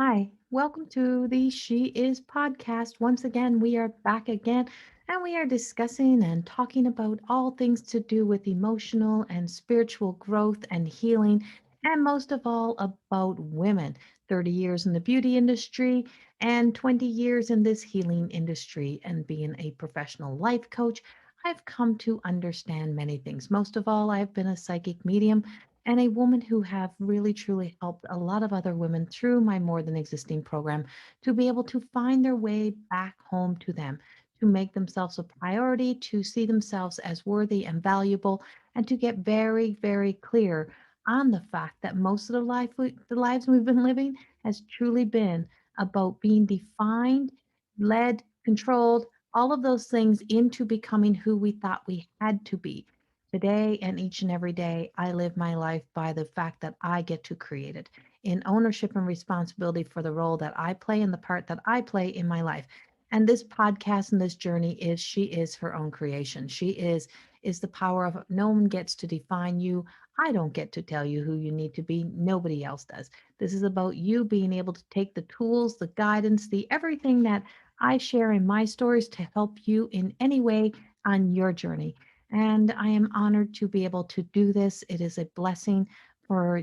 Hi, welcome to the She Is podcast. Once again, we are back again and we are discussing and talking about all things to do with emotional and spiritual growth and healing, and most of all about women. 30 years in the beauty industry and 20 years in this healing industry, and being a professional life coach. I've come to understand many things. Most of all, I've been a psychic medium and a woman who have really truly helped a lot of other women through my More Than Existing program to be able to find their way back home to them, to make themselves a priority, to see themselves as worthy and valuable, and to get very, very clear on the fact that most of the lives we've been living has truly been about being defined, led, controlled, all of those things into becoming who we thought we had to be. Today and each and every day, I live my life by the fact that I get to create it in ownership and responsibility for the role that I play and the part that I play in my life. And this podcast and this journey is she is her own creation. She is the power of no one gets to define you. I don't get to tell you who you need to be. Nobody else does. This is about you being able to take the tools, the guidance, the everything that I share in my stories to help you in any way on your journey. And I am honored to be able to do this. It is a blessing for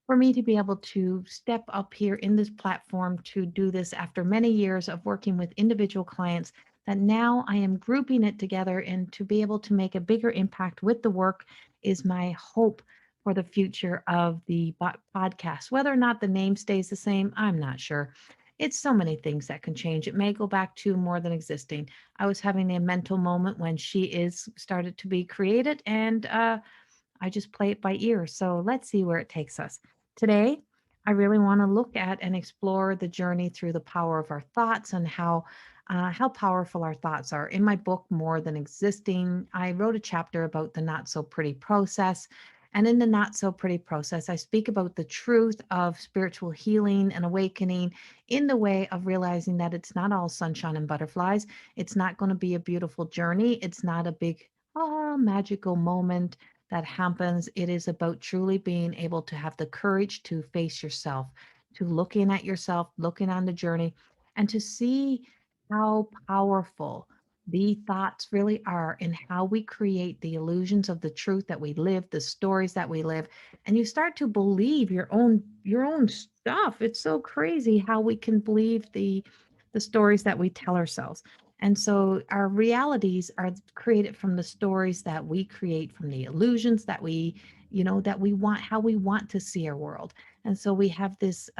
for me to be able to step up here in this platform to do this after many years of working with individual clients. That now I am grouping it together and to be able to make a bigger impact with the work is my hope for the future of the podcast. Whether or not the name stays the same, I'm not sure. It's so many things that can change. It may go back to More Than Existing. I was having a mental moment when She Is started to be created, and I just play it by ear. So let's see where it takes us. Today, I really want to look at and explore the journey through the power of our thoughts and how powerful our thoughts are. In my book, More Than Existing, I wrote a chapter about the not so pretty process. And in the not so pretty process, I speak about the truth of spiritual healing and awakening in the way of realizing that it's not all sunshine and butterflies. It's not going to be a beautiful journey. It's not a big, magical moment that happens. It is about truly being able to have the courage to face yourself, to looking at yourself, looking on the journey, and to see how powerful the thoughts really are and how we create the illusions of the truth that we live, the stories that we live, and you start to believe your own stuff. It's so crazy how we can believe the stories that we tell ourselves. And so our realities are created from the stories that we create, from the illusions that we want, how we want to see our world. And so we have this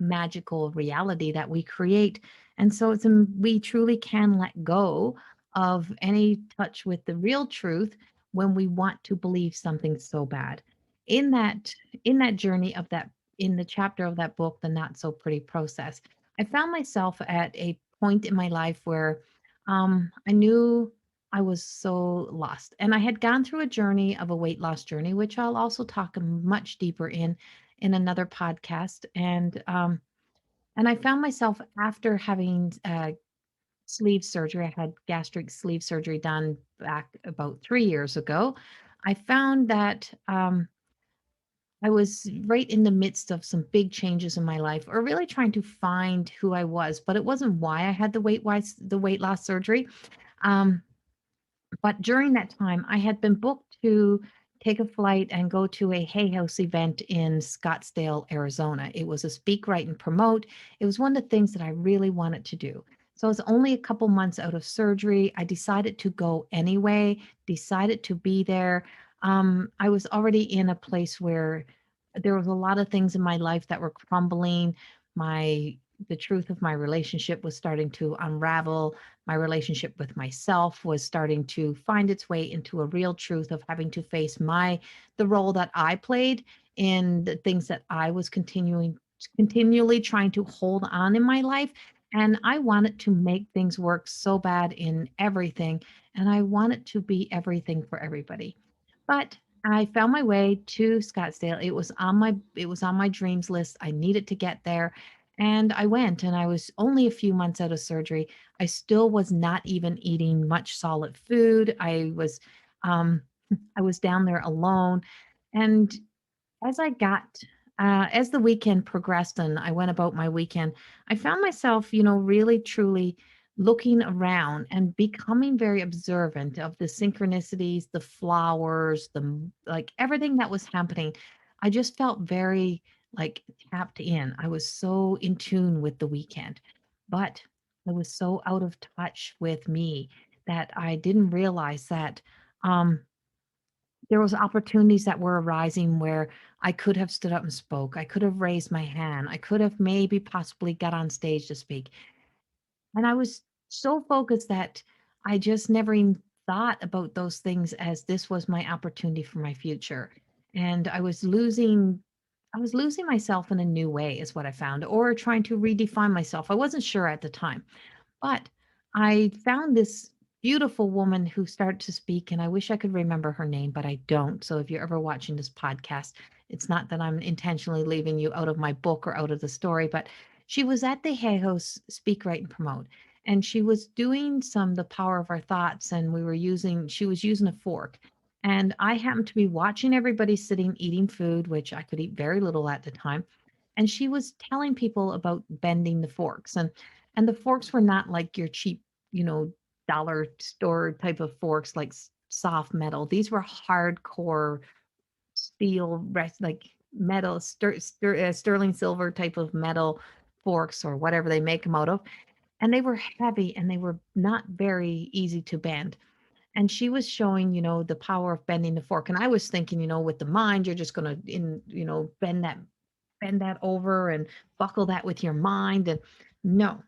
magical reality that we create. And so we truly can let go of any touch with the real truth when we want to believe something so bad. In that in that journey of that in the chapter of that book, The Not So Pretty Process, I found myself at a point in my life where I knew I was so lost. And I had gone through a journey of a weight loss journey, which I'll also talk much deeper in another podcast. And I found myself after having sleeve surgery. I had gastric sleeve surgery done back about 3 years ago. I found that I was right in the midst of some big changes in my life, or really trying to find who I was. But it wasn't why I had the weight loss surgery. Um, but during that time, I had been booked to take a flight and go to a Hay House event in Scottsdale, Arizona. It was a speak, write, and promote. It was one of the things that I really wanted to do. So I was only a couple months out of surgery. I decided to go anyway, decided to be there. I was already in a place where there was a lot of things in my life that were crumbling. My The truth of my relationship was starting to unravel. My relationship with myself was starting to find its way into a real truth of having to face the role that I played in the things that I was continually trying to hold on in my life. And I wanted to make things work so bad in everything. And I wanted to be everything for everybody. But I found my way to Scottsdale. It was on my dreams list. I needed to get there. And I went, and I was only a few months out of surgery. I still was not even eating much solid food. Um I was down there alone. And as I got As the weekend progressed and I went about my weekend, I found myself, really truly looking around and becoming very observant of the synchronicities, the flowers, like everything that was happening. I just felt very like tapped in. I was so in tune with the weekend, but I was so out of touch with me that I didn't realize that. Um, there was opportunities that were arising where I could have stood up and spoke. I could have raised my hand. I could have maybe possibly got on stage to speak. And I was so focused that I just never even thought about those things as this was my opportunity for my future. And I was losing myself in a new way is what I found, or trying to redefine myself. I wasn't sure at the time. But I found this beautiful woman who started to speak, and I wish I could remember her name, but I don't. So if you're ever watching this podcast, it's not that I'm intentionally leaving you out of my book or out of the story, but she was at the Hay House Speak, Write, and Promote. And she was doing some the power of our thoughts, and she was using a fork. And I happened to be watching everybody sitting eating food, which I could eat very little at the time, and she was telling people about bending the forks, and the forks were not like your cheap, you know dollar store type of forks, like soft metal. These were hardcore steel rest, like metal sterling silver type of metal forks, or whatever they make them out of, and they were heavy and they were not very easy to bend. And she was showing, the power of bending the fork. And I was thinking, with the mind, you're just going to bend that over and buckle that with your mind. And no,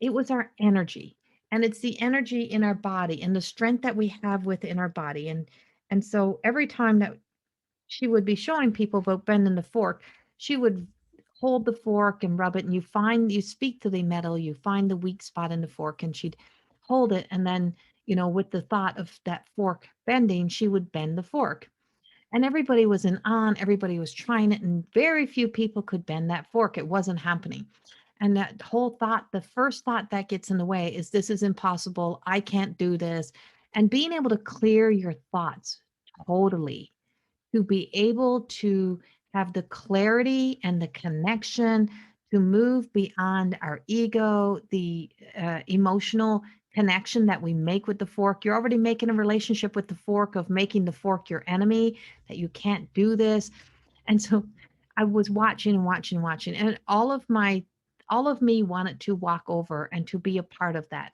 it was our energy. And it's the energy in our body and the strength that we have within our body. And so every time that she would be showing people about bending the fork, she would hold the fork and rub it, and you speak to the metal, you find the weak spot in the fork, and she'd hold it, and then, with the thought of that fork bending, she would bend the fork. And everybody was everybody was trying it, and very few people could bend that fork. It wasn't happening. And that whole thought, the first thought that gets in the way is, this is impossible. I can't do this. And being able to clear your thoughts totally, to be able to have the clarity and the connection to move beyond our ego, the emotional connection that we make with the fork. You're already making a relationship with the fork of making the fork your enemy, that you can't do this. And so I was watching and watching and watching, and all of me wanted to walk over and to be a part of that.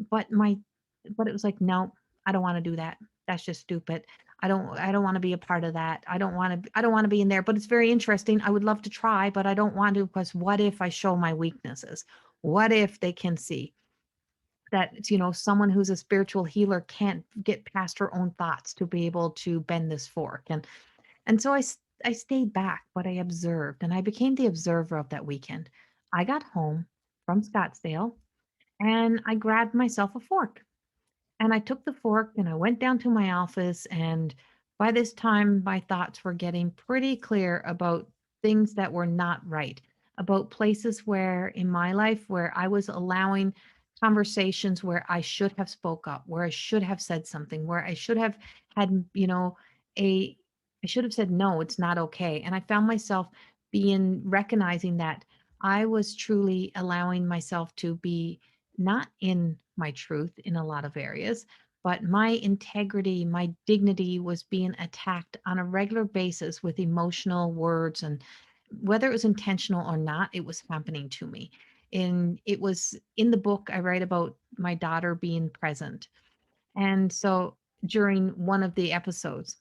But it was like, no, I don't want to do that. That's just stupid. I don't want to be a part of that. I don't want to be in there, but it's very interesting. I would love to try, but I don't want to, because what if I show my weaknesses? What if they can see that, someone who's a spiritual healer can't get past her own thoughts to be able to bend this fork? And so I stayed back, but I observed, and I became the observer of that weekend. I got home from Scottsdale and I grabbed myself a fork, and I took the fork and I went down to my office. And by this time, my thoughts were getting pretty clear about things that were not right, about places where in my life where I was allowing conversations where I should have spoke up, where I should have said something, where I should have had, a I should have said, no, it's not okay. And I found myself recognizing that I was truly allowing myself to be not in my truth in a lot of areas, but my integrity, my dignity was being attacked on a regular basis with emotional words. And whether it was intentional or not, it was happening to me. And it was in the book, I write about my daughter being present. And so during one of the episodes,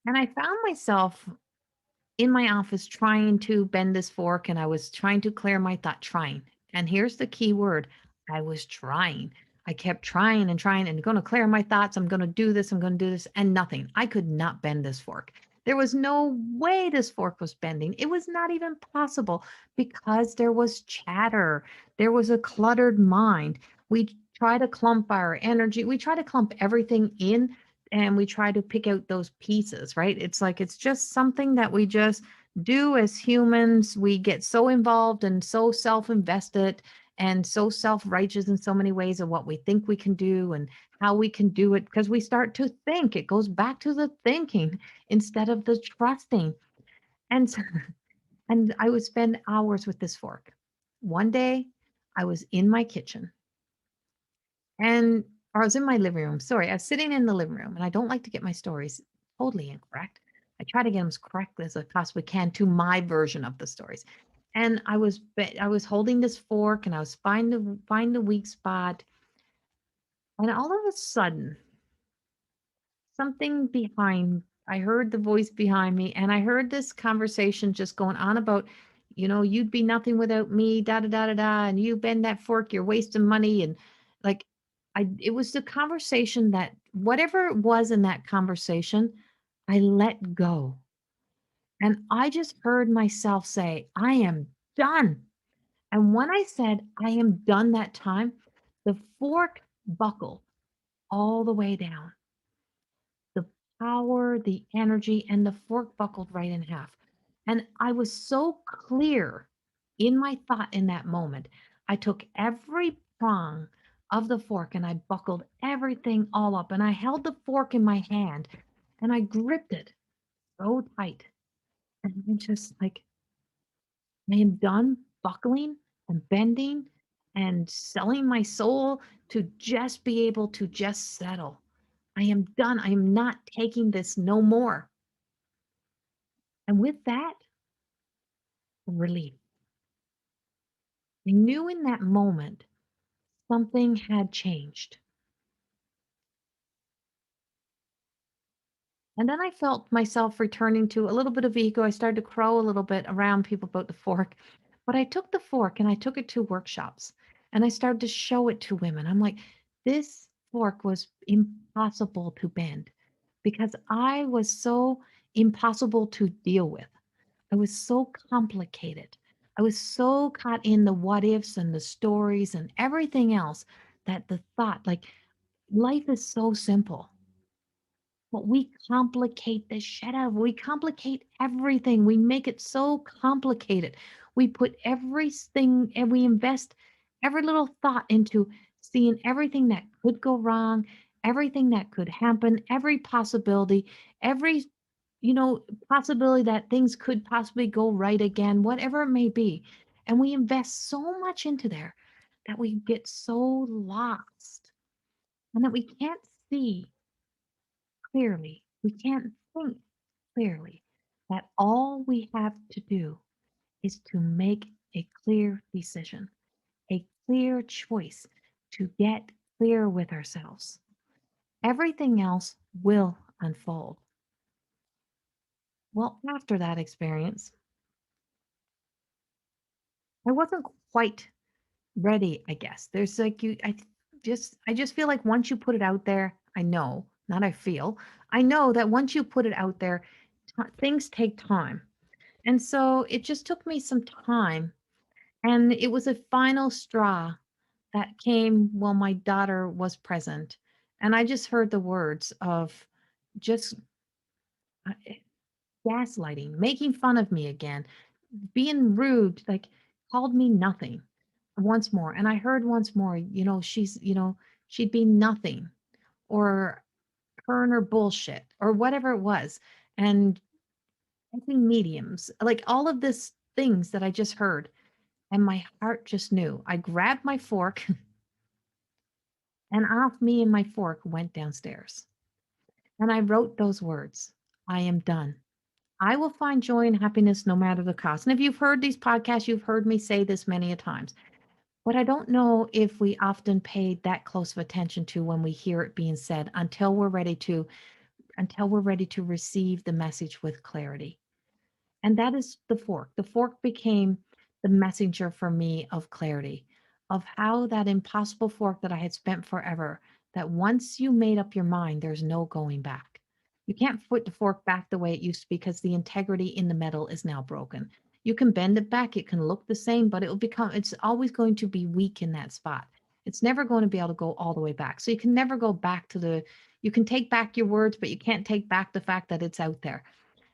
and I found myself in my office trying to bend this fork, and I was trying to clear my thought, trying. And here's the key word, I was trying. I kept trying and trying and going to clear my thoughts. I'm going to do this. I'm going to do this. And nothing. I could not bend this fork. There was no way this fork was bending. It was not even possible, because there was chatter. There was a cluttered mind. We try to clump our energy. We try to clump everything in, and we try to pick out those pieces, right? It's like it's just something that we just do as humans. We get so involved and so self-invested and so self-righteous in so many ways of what we think we can do and how we can do it, because we start to think. It goes back to the thinking instead of the trusting. And so, and I would spend hours with this fork. One day I was in my kitchen and or I was in my living room. Sorry, I was sitting in the living room, and I don't like to get my stories totally incorrect. I try to get them as correct as I possibly can to my version of the stories. And I was holding this fork, and I was find the weak spot, and all of a sudden, something behind I heard the voice behind me, and I heard this conversation just going on about, you'd be nothing without me, da da da da da, and you bend that fork, you're wasting money. And like it was the conversation that whatever it was in that conversation, I let go. And I just heard myself say, I am done. And when I said I am done that time, the fork buckled all the way down. The power, the energy, and the fork buckled right in half. And I was so clear in my thought in that moment. I took every prong of the fork and I buckled everything all up. And I held the fork in my hand and I gripped it so tight. And I'm just like, I am done buckling and bending and selling my soul to just be able to just settle. I am done. I am not taking this no more. And with that, relief. I knew in that moment something had changed. And then I felt myself returning to a little bit of ego. I started to crow a little bit around people about the fork. But I took the fork and I took it to workshops and I started to show it to women. I'm like, this fork was impossible to bend because I was so impossible to deal with. I was so complicated. I was so caught in the what ifs and the stories and everything else that the thought, like, life is so simple, but we complicate the shit out of it. We complicate everything. We make it so complicated. We put everything and we invest every little thought into seeing everything that could go wrong, everything that could happen, every possibility, every possibility that things could possibly go right again, whatever it may be. And we invest so much into there that we get so lost and that we can't see clearly. We can't think clearly that all we have to do is to make a clear decision, a clear choice to get clear with ourselves. Everything else will unfold. Well, after that experience, I wasn't quite ready, I guess. There's like I just feel like once you put it out there, I know, not I feel. I know that once you put it out there, things take time. And so it just took me some time and it was a final straw that came while my daughter was present. And I just heard the words of just uh, gaslighting, making fun of me again, being rude, like called me nothing once more. And I heard once more, she'd be nothing or her and her bullshit or whatever it was. And I think mediums, like all of this things that I just heard. And my heart just knew. I grabbed my fork and off me and my fork went downstairs. And I wrote those words: I am done. I will find joy and happiness no matter the cost. And if you've heard these podcasts, you've heard me say this many a times. But I don't know if we often pay that close of attention to when we hear it being said until we're ready to receive the message with clarity. And that is the fork. The fork became the messenger for me of clarity, of how that impossible fork that I had spent forever, that once you made up your mind, there's no going back. You can't put the fork back the way it used to be because the integrity in the metal is now broken. You can bend it back, it can look the same, but it's always going to be weak in that spot. It's never going to be able to go all the way back. So you can never go back you can take back your words, but you can't take back the fact that it's out there.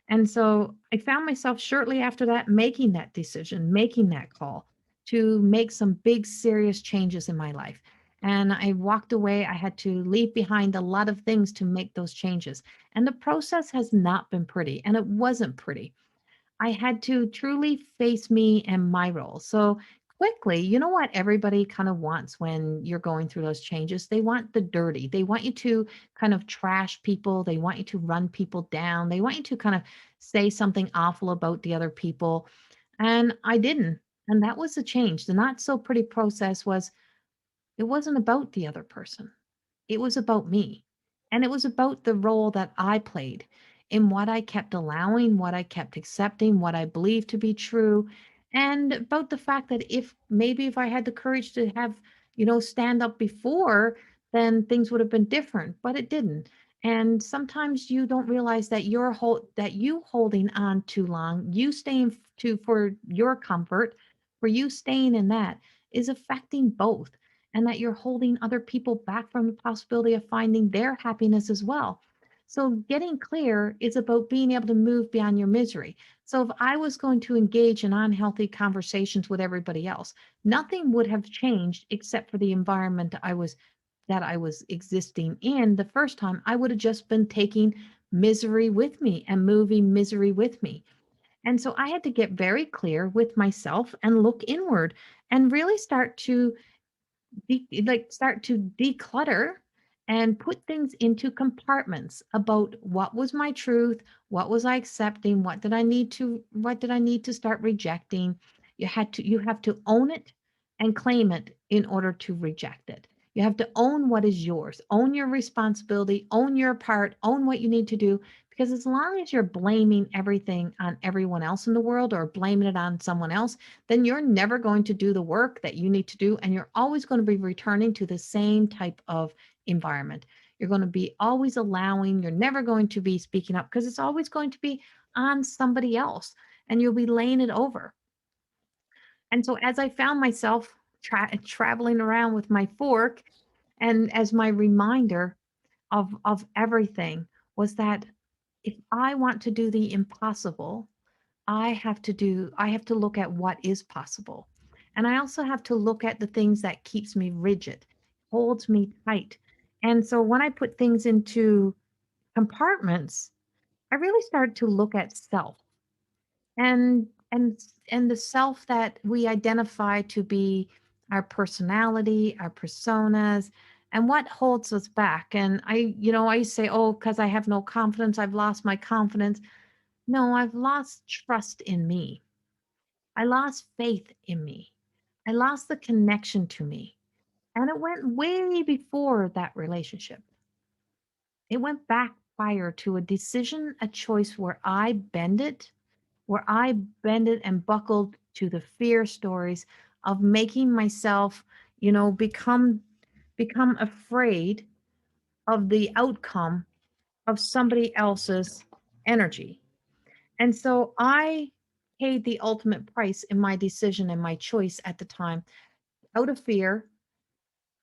And so I found myself shortly after that making that decision, making that call to make some big, serious changes in my life. And I walked away. I had to leave behind a lot of things to make those changes. And the process has not been pretty, and it wasn't pretty. I had to truly face me and my role. So quickly, you know what everybody kind of wants when you're going through those changes? They want the dirty. They want you to kind of trash people. They want you to run people down. They want you to kind of say something awful about the other people. And I didn't. And that was the change. The not so pretty process was it wasn't about the other person. It was about me. And it was about the role that I played in what I kept allowing, what I kept accepting, what I believed to be true, and about the fact that if maybe if I had the courage to have, stand up before, then things would have been different, but it didn't. And sometimes you don't realize that that you holding on too long, you staying to for your comfort, for you staying in that is affecting both, and that you're holding other people back from the possibility of finding their happiness as well. So, getting clear is about being able to move beyond your misery. So, if I was going to engage in unhealthy conversations with everybody else, nothing would have changed except for the environment that I was existing in the first time. I would have just been taking misery with me and moving misery with me. And so I had to get very clear with myself and look inward and really start to start to declutter and put things into compartments about what was my truth, what was I accepting, what did I need to start rejecting. You have to own it and claim it in order to reject it. You have to own what is yours, own your responsibility, own your part, own what you need to do, because as long as you're blaming everything on everyone else in the world or blaming it on someone else, then you're never going to do the work that you need to do. And you're always going to be returning to the same type of environment. You're going to be always allowing, you're never going to be speaking up because it's always going to be on somebody else and you'll be laying it over. And so as I found myself traveling around with my fork, and as my reminder of everything was that if I want to do the impossible, I have to look at what is possible. And I also have to look at the things that keeps me rigid, holds me tight. And so when I put things into compartments, I really started to look at self and the self that we identify to be our personality, our personas, and what holds us back. And I say, oh, because I have no confidence, I've lost my confidence. No, I've lost trust in me. I lost faith in me. I lost the connection to me. And it went way before that relationship. It went back prior to a decision, a choice where I bended and buckled to the fear stories of making myself, become afraid of the outcome of somebody else's energy. And so I paid the ultimate price in my decision and my choice at the time out of fear.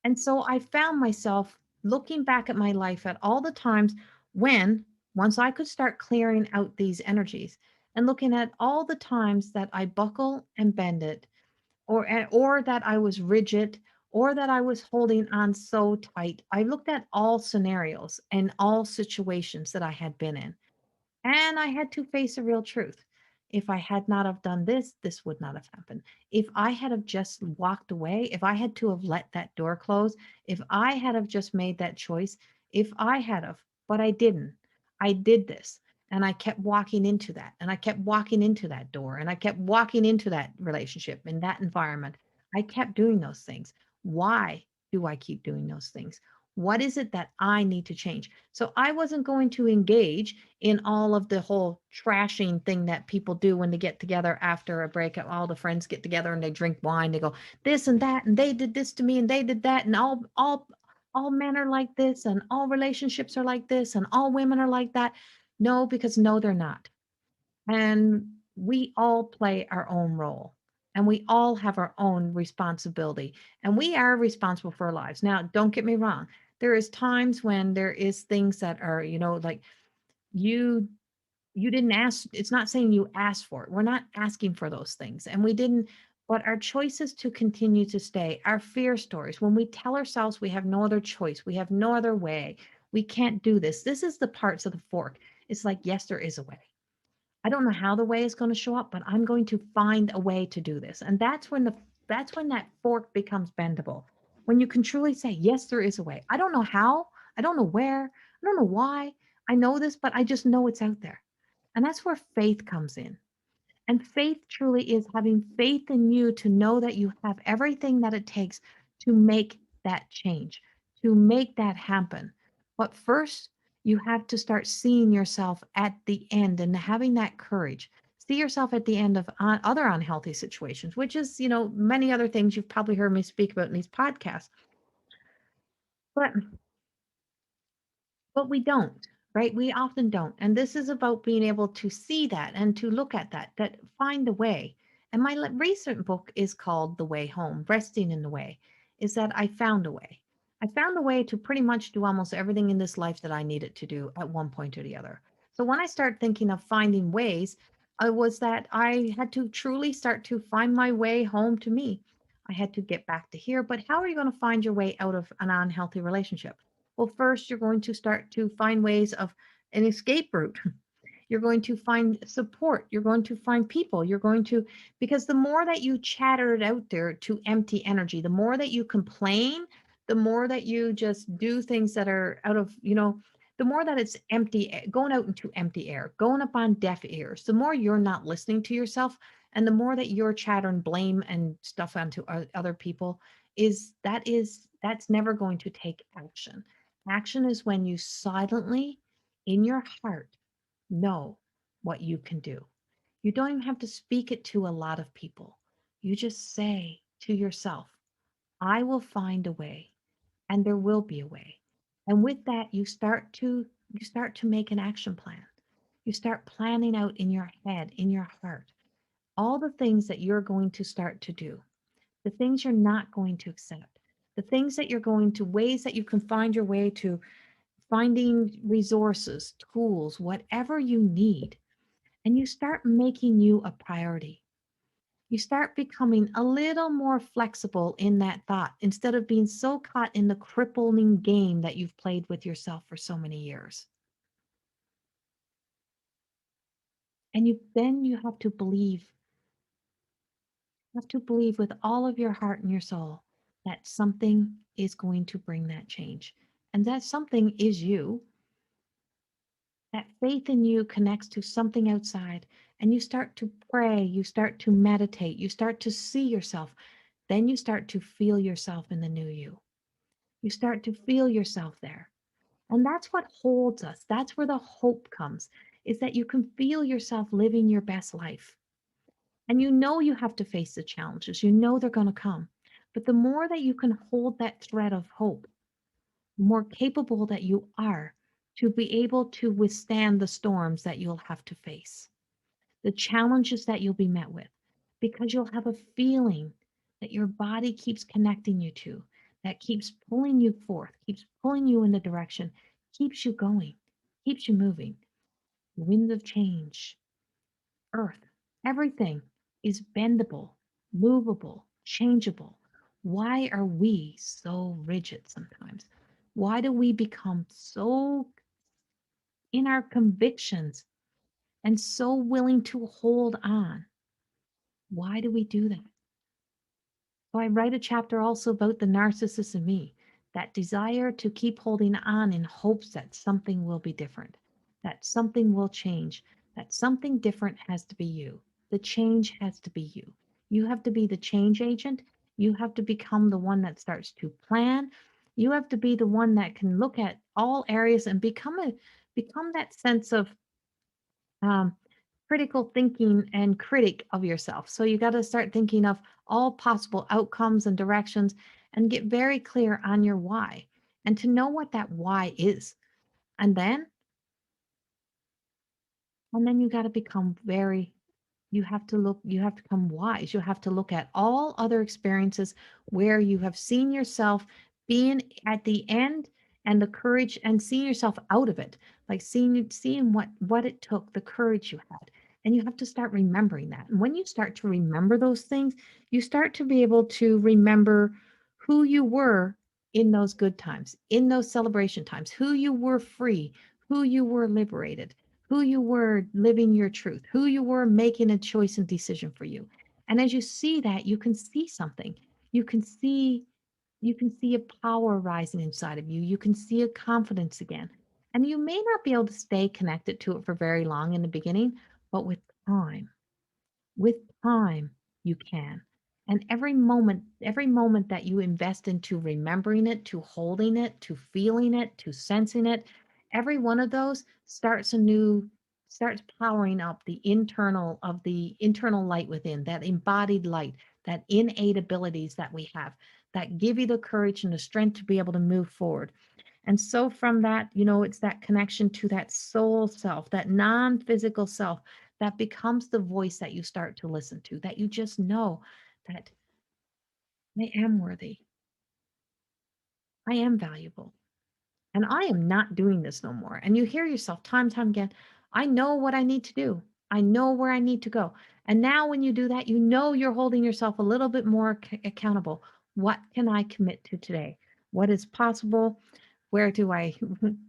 And so I found myself looking back at my life at all the times when, once I could start clearing out these energies and looking at all the times that I buckle and bend it, or that I was rigid, or that I was holding on so tight. I looked at all scenarios and all situations that I had been in. And I had to face a real truth. If I had not have done this, this would not have happened. If I had have just walked away, if I had to have let that door close, if I had have just made that choice, if I had have, but I didn't. I did this and I kept walking into that and I kept walking into that door and I kept walking into that relationship in that environment. I kept doing those things. Why do I keep doing those things? What is it that I need to change? So I wasn't going to engage in all of the whole trashing thing that people do when they get together after a breakup. All the friends get together and they drink wine. They go this and that, and they did this to me, and they did that, and all men are like this, and all relationships are like this, and all women are like that. No, because no, they're not. And we all play our own role. And we all have our own responsibility. And we are responsible for our lives. Now, don't get me wrong. There is times when there is things that are, like you you didn't ask. It's not saying you asked for it. We're not asking for those things, and we didn't. But our choices to continue to stay, our fear stories, when we tell ourselves we have no other choice, we have no other way, we can't do this, this is the parts of the fork. It's like, yes, there is a way. I don't know how the way is going to show up, but I'm going to find a way to do this. And that's when that fork becomes bendable. When you can truly say, yes, there is a way. I don't know how, I don't know where, I don't know why I know this, but I just know it's out there. And that's where faith comes in. And faith truly is having faith in you to know that you have everything that it takes to make that change, to make that happen. But first, you have to start seeing yourself at the end and having that courage. See yourself at the end of other unhealthy situations, which is, many other things you've probably heard me speak about in these podcasts. But But we don't, right? We often don't. And this is about being able to see that and to look at that find a way. And my recent book is called The Way Home, Resting in the Way, is that I found a way. I found a way to pretty much do almost everything in this life that I needed to do at one point or the other. So when I started thinking of finding ways, I was that I had to truly start to find my way home to me. I had to get back to here. But how are you going to find your way out of an unhealthy relationship? Well, first, you're going to start to find ways of an escape route. You're going to find support. You're going to find people. Because the more that you chatter it out there to empty energy, the more that you complain, the more that you just do things that are out of, the more that it's empty, going out into empty air, going up on deaf ears, the more you're not listening to yourself. And the more that you're chattering blame and stuff onto other people that's never going to take action. Action is when you silently, in your heart, know what you can do. You don't even have to speak it to a lot of people. You just say to yourself, I will find a way, and there will be a way. And with that, you start to make an action plan. You start planning out in your head, in your heart, all the things that you're going to start to do, the things you're not going to accept, the things that you're going to, ways that you can find your way to finding resources, tools, whatever you need, and you start making you a priority. You start becoming a little more flexible in that thought instead of being so caught in the crippling game that you've played with yourself for so many years. And you have to believe with all of your heart and your soul that something is going to bring that change. And that something is you. That faith in you connects to something outside, and you start to pray, you start to meditate, you start to see yourself. Then you start to feel yourself in the new you. You start to feel yourself there. And that's what holds us. That's where the hope comes, is that you can feel yourself living your best life. And you have to face the challenges. You know they're going to come. But the more that you can hold that thread of hope, more capable that you are to be able to withstand the storms that you'll have to face, the challenges that you'll be met with, because you'll have a feeling that your body keeps connecting you to, that keeps pulling you forth, keeps pulling you in the direction, keeps you going, keeps you moving. Wind of change, earth, everything is bendable, movable, changeable. Why are we so rigid sometimes? Why do we become so in our convictions and so willing to hold on? Why do we do that? So I write a chapter also about the narcissist in me, that desire to keep holding on in hopes that something will be different, that something will change, that something different has to be you. The change has to be you. You have to be the change agent. You have to become the one that starts to plan. You have to be the one that can look at all areas and become that sense of um, critical thinking and critic of yourself. So you got to start thinking of all possible outcomes and directions and get very clear on your why and to know what that why is. And then you got to become very you have to become wise. You have to look at all other experiences where you have seen yourself being at the end and the courage and seeing yourself out of it, like seeing what it took, the courage you had. And you have to start remembering that. And when you start to remember those things, you start to be able to remember who you were in those good times, in those celebration times, who you were free, who you were liberated, who you were living your truth, who you were making a choice and decision for you. And as you see that, you can see something. You can see you can see a power rising inside of you. You can see a confidence again. And you may not be able to stay connected to it for very long in the beginning, but time, with time, you can. And every moment that you invest into remembering it, to holding it, to feeling it, to sensing it, every one of those starts powering up the internal light within, that embodied light, that innate abilities that we have that give you the courage and the strength to be able to move forward. And so from that, it's that connection to that soul self, that non-physical self that becomes the voice that you start to listen to, that you just know that I am worthy, I am valuable, and I am not doing this no more. And you hear yourself time and time again, I know what I need to do. I know where I need to go. And now when you do that, you're holding yourself a little bit more accountable. What can I commit to today? What is possible? Where do I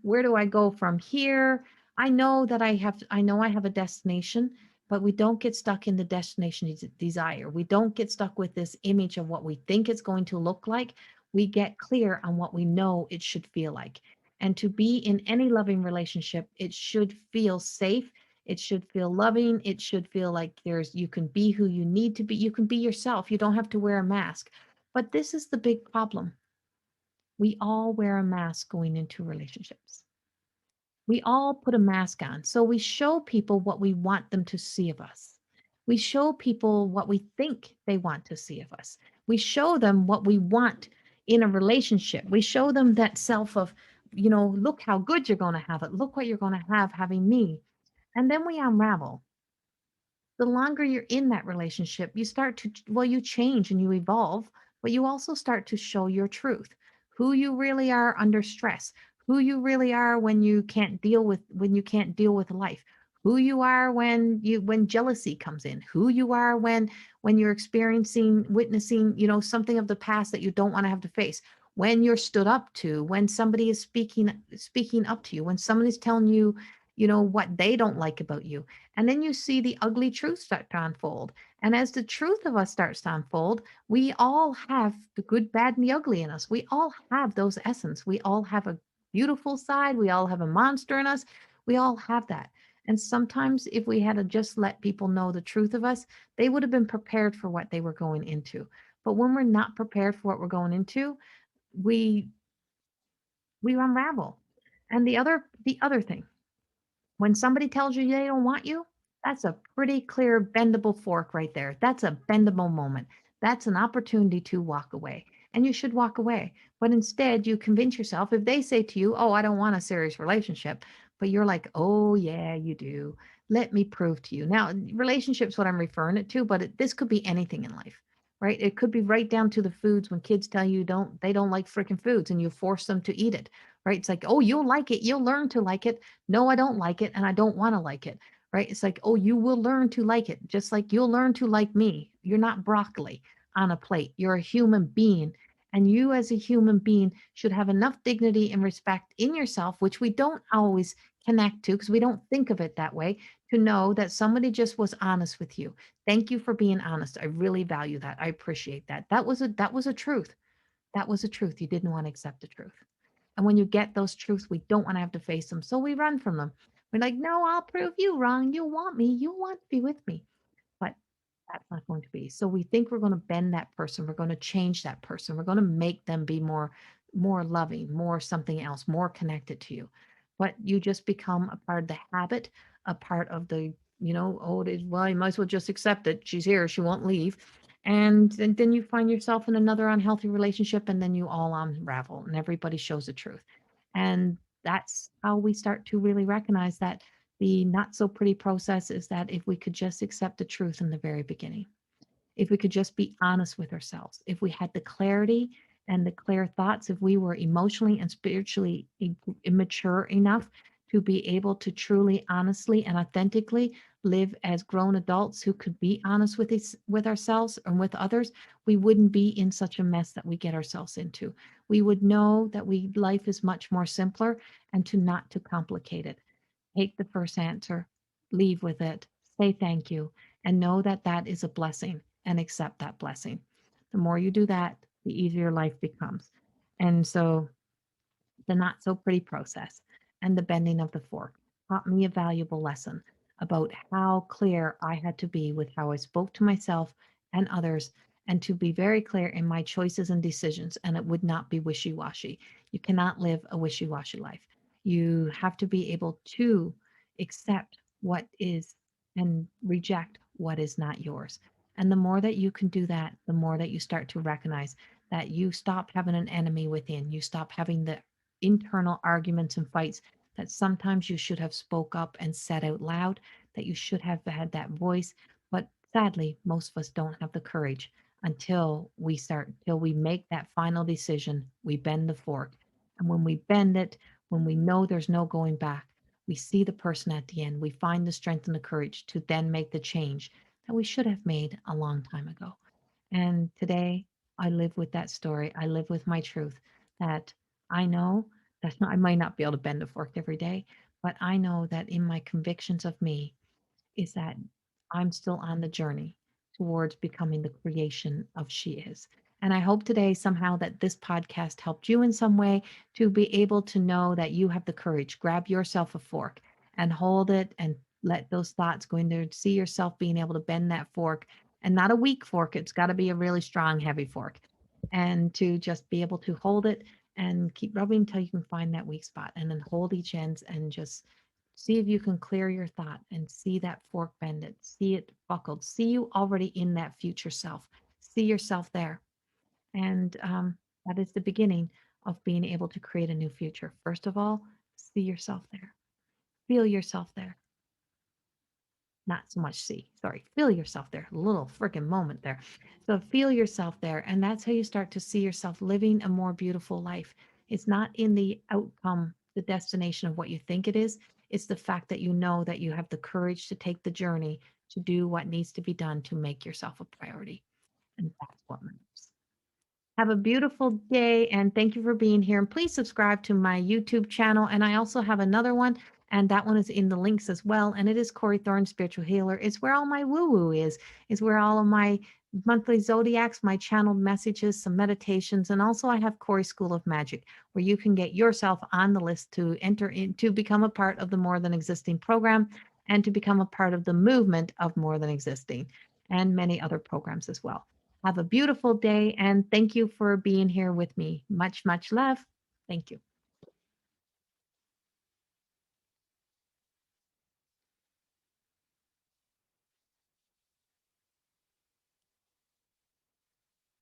where do I go from here? I know I have a destination, but we don't get stuck in the destination desire. We don't get stuck with this image of what we think it's going to look like. We get clear on what we know it should feel like. And to be in any loving relationship, it should feel safe. It should feel loving. It should feel like you can be who you need to be. You can be yourself. You don't have to wear a mask. But this is the big problem. We all wear a mask going into relationships. We all put a mask on. So we show people what we want them to see of us. We show people what we think they want to see of us. We show them what we want in a relationship. We show them that self of, look how good you're going to have it. Look what you're going to have having me. And then we unravel. The longer you're in that relationship, you change and you evolve, but you also start to show your truth, who you really are under stress, who you really are when you can't deal with life, who you are when jealousy comes in, who you are when you're witnessing, something of the past that you don't want to have to face. When you're stood up to, when somebody is speaking up to you, when somebody's telling you, what they don't like about you, and then you see the ugly truth start to unfold. And as the truth of us starts to unfold, we all have the good, bad, and the ugly in us. We all have those essence. We all have a beautiful side. We all have a monster in us. We all have that. And sometimes, if we had to just let people know the truth of us, they would have been prepared for what they were going into. But when we're not prepared for what we're going into, we we unravel. And the other thing, when somebody tells you they don't want you, that's a pretty clear bendable fork right there. That's a bendable moment. That's an opportunity to walk away. And you should walk away. But instead, you convince yourself, if they say to you, oh, I don't want a serious relationship, but you're like, oh, yeah, you do. Let me prove to you. Now, relationships, what I'm referring it to, but this could be anything in life, right? It could be right down to the foods when kids tell you they don't like freaking foods and you force them to eat it, right? It's like, oh, you'll like it. You'll learn to like it. No, I don't like it and I don't want to like it, right? It's like, oh, you will learn to like it, just like you'll learn to like me. You're not broccoli on a plate. You're a human being. And you, as a human being, should have enough dignity and respect in yourself, which we don't always connect to because we don't think of it that way, to know that somebody just was honest with you. Thank you for being honest. I really value that. I appreciate that. That was a truth. That was a truth. You didn't want to accept the truth. And when you get those truths, we don't want to have to face them. So we run from them. We're like, no, I'll prove you wrong. You want me. You want to be with me. But that's not going to be. So we think we're going to bend that person. We're going to change that person. We're going to make them be more loving, more something else, more connected to you. But you just become a part of the habit, a part of the, oh, well, you might as well just accept it. She's here. She won't leave. And then you find yourself in another unhealthy relationship, and then you all unravel and everybody shows the truth. And that's how we start to really recognize that the not so pretty process is that if we could just accept the truth in the very beginning, if we could just be honest with ourselves, if we had the clarity and the clear thoughts, if we were emotionally and spiritually immature enough to be able to truly, honestly, and authentically live as grown adults who could be honest with ourselves and with others, we wouldn't be in such a mess that we get ourselves into. We would know that life is much more simpler and to not to complicate it. Take the first answer, leave with it, say thank you, and know that that is a blessing and accept that blessing. The more you do that, the easier life becomes. And so the not so pretty process and the bending of the fork taught me a valuable lesson about how clear I had to be with how I spoke to myself and others, and to be very clear in my choices and decisions. And it would not be wishy washy. You cannot live a wishy washy life. You have to be able to accept what is and reject what is not yours. And the more that you can do that, the more that you start to recognize that you stop having an enemy within. You stop having the internal arguments and fights that sometimes you should have spoke up and said out loud, that you should have had that voice. But sadly, most of us don't have the courage until we make that final decision. We bend the fork. And when we bend it, when we know there's no going back, we see the person at the end. We find the strength and the courage to then make the change that we should have made a long time ago. And today I live with that story. I live with my truth that I know that I might not be able to bend a fork every day, but I know that in my convictions of me is that I'm still on the journey towards becoming the creation of she is. And I hope today somehow that this podcast helped you in some way to be able to know that you have the courage. Grab yourself a fork and hold it and let those thoughts go in there. See yourself being able to bend that fork, and not a weak fork. It's got to be a really strong, heavy fork. And to just be able to hold it and keep rubbing until you can find that weak spot, and then hold each end and just see if you can clear your thought and see that fork bended, see it buckled, see you already in that future self, see yourself there. And that is the beginning of being able to create a new future. First of all, see yourself there, feel yourself there, not so much see, sorry, feel yourself there, a little freaking moment there. So feel yourself there. And that's how you start to see yourself living a more beautiful life. It's not in the outcome, the destination of what you think it is. It's the fact that you know that you have the courage to take the journey to do what needs to be done to make yourself a priority. And that's what matters. Have a beautiful day and thank you for being here. And please subscribe to my YouTube channel. And I also have another one, and that one is in the links as well. And it is Corrie Thorne Spiritual Healer. It's where all my woo woo is where all of my monthly zodiacs, my channeled messages, some meditations, and also I have Corrie School of Magic, where you can get yourself on the list to enter in to become a part of the More Than Existing program and to become a part of the movement of More Than Existing and many other programs as well. Have a beautiful day and thank you for being here with me. Much, much love. Thank you.